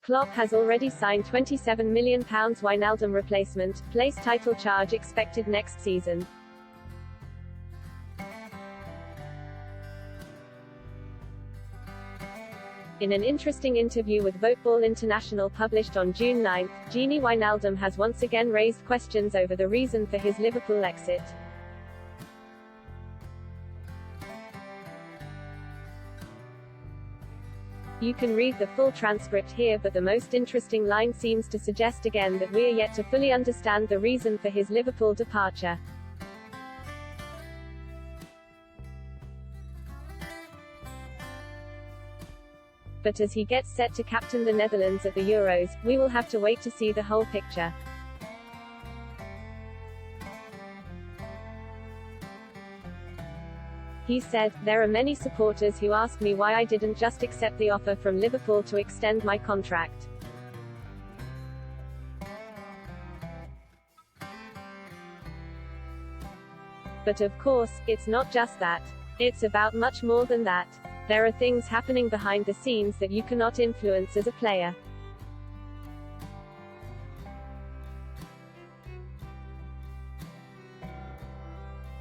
Klopp has already signed £27 million Wijnaldum replacement, place title charge expected next season. In an interesting interview with Voteball International published on June 9, Wijnaldum has once again raised questions over the reason for his Liverpool exit. You can read the full transcript here, but the most interesting line seems to suggest again that we're yet to fully understand the reason for his Liverpool departure. But as he gets set to captain the Netherlands at the Euros, we will have to wait to see the whole picture. He said, "There are many supporters who ask me why I didn't just accept the offer from Liverpool to extend my contract. But of course, it's not just that. It's about much more than that. There are things happening behind the scenes that you cannot influence as a player.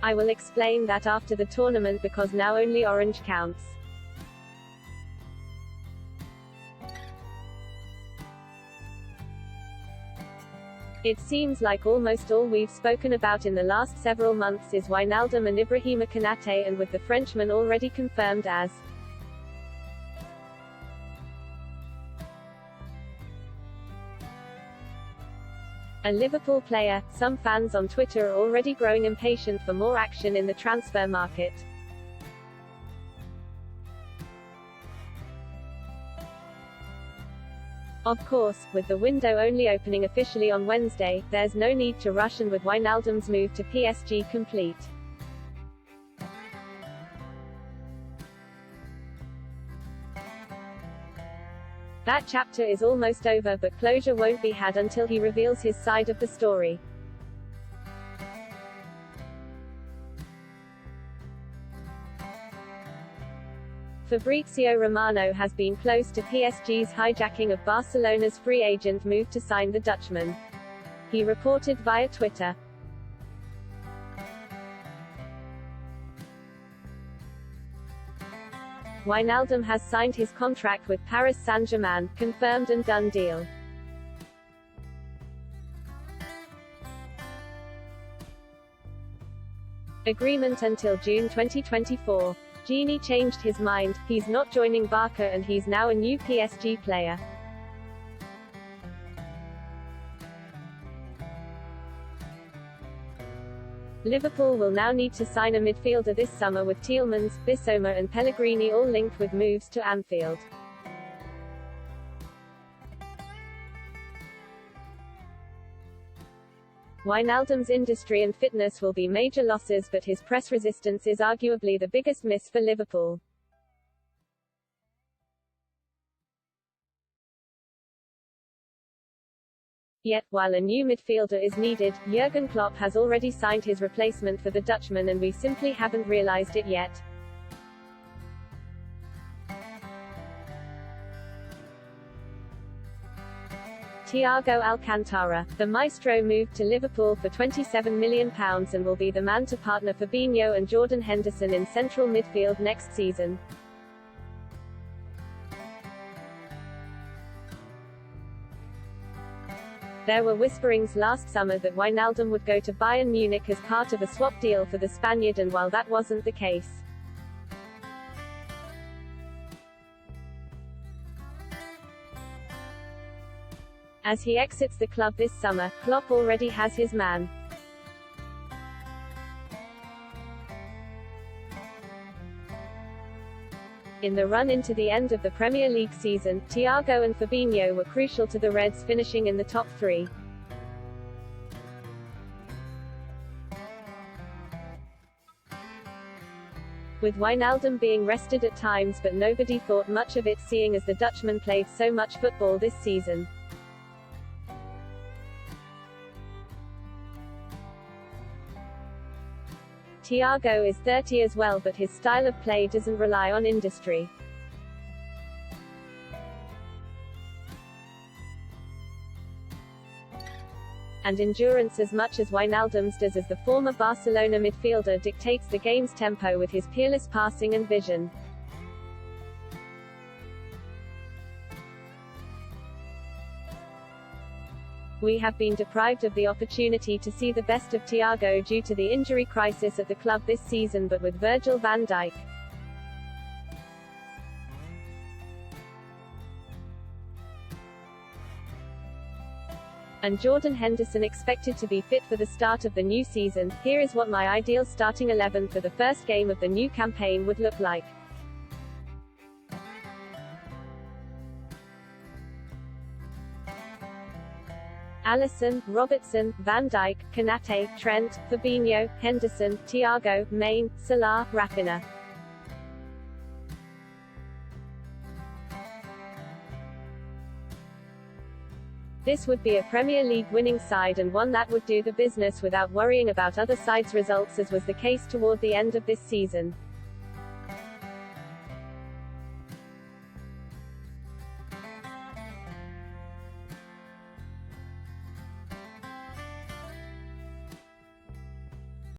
I will explain that after the tournament because now only orange counts." It seems like almost all we've spoken about in the last several months is Wijnaldum and Ibrahima Konate, and with the Frenchman already confirmed as a Liverpool player, some fans on Twitter are already growing impatient for more action in the transfer market. Of course, with the window only opening officially on Wednesday, there's no need to rush, and with Wijnaldum's move to PSG complete, that chapter is almost over, but closure won't be had until he reveals his side of the story. Fabrizio Romano has been close to PSG's hijacking of Barcelona's free agent move to sign the Dutchman. He reported via Twitter, "Wijnaldum has signed his contract with Paris Saint-Germain, confirmed and done deal. Agreement until June 2024. Gini changed his mind, he's not joining Barca and he's now a new PSG player." Liverpool will now need to sign a midfielder this summer, with Tielemans, Bissouma and Pellegrini all linked with moves to Anfield. Wijnaldum's industry and fitness will be major losses, but his press resistance is arguably the biggest miss for Liverpool. Yet, while a new midfielder is needed, Jurgen Klopp has already signed his replacement for the Dutchman, and we simply haven't realized it yet. Thiago Alcantara, the maestro, moved to Liverpool for £27 million and will be the man to partner Fabinho and Jordan Henderson in central midfield next season. There were whisperings last summer that Wijnaldum would go to Bayern Munich as part of a swap deal for the Spaniard, and while that wasn't the case, as he exits the club this summer, Klopp already has his man. In the run into the end of the Premier League season, Thiago and Fabinho were crucial to the Reds finishing in the top three. With Wijnaldum being rested at times, but nobody thought much of it, seeing as the Dutchman played so much football this season. Thiago is 30 as well, but his style of play doesn't rely on industry. and endurance as much as Wijnaldum's does, as the former Barcelona midfielder dictates the game's tempo with his peerless passing and vision. We have been deprived of the opportunity to see the best of Thiago due to the injury crisis at the club this season, but with Virgil van Dijk, and Jordan Henderson expected to be fit for the start of the new season, here is what my ideal starting 11 for the first game of the new campaign would look like. Alisson, Robertson, Van Dijk, Konate, Trent, Fabinho, Henderson, Thiago, Maine, Salah, Rafinha. This would be a Premier League winning side, and one that would do the business without worrying about other sides' results, as was the case toward the end of this season.